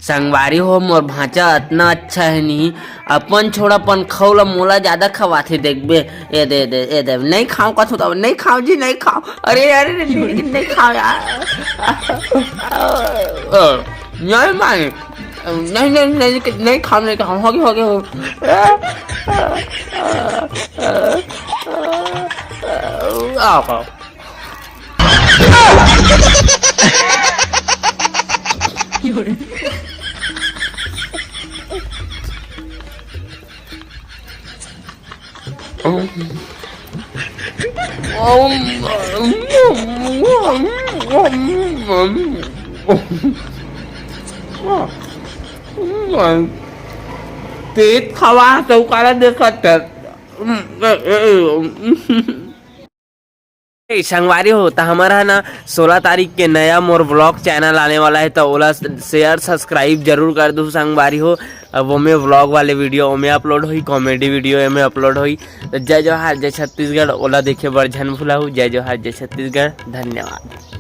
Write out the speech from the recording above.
संगवारी हो मोर भांचा इतना अच्छा है नहीं अपन छोड़ापन खौला मोला ज्यादा खवाथे देखबे। ए दे नहीं खाओ का तो नहीं खाओ जी नहीं खाओ। अरे अरे नहीं खाओ यार। नहीं माने नहीं खाओ हो गया आओ तेज खावा चौकाला देखत संगवारी हो तो हमारा ना 16 तारीख के नया मोर व्लॉग चैनल आने वाला है तो ओला शेयर सब्सक्राइब जरूर कर दो संगवारी हो। अब वो में व्लॉग वाले वीडियो में अपलोड हुई कॉमेडी वीडियो में अपलोड हुई। तो जय जोहार जय छत्तीसगढ़ ओला देखे बर झन भूला हूँ। जय जोहार जय छत्तीसगढ़ धन्यवाद।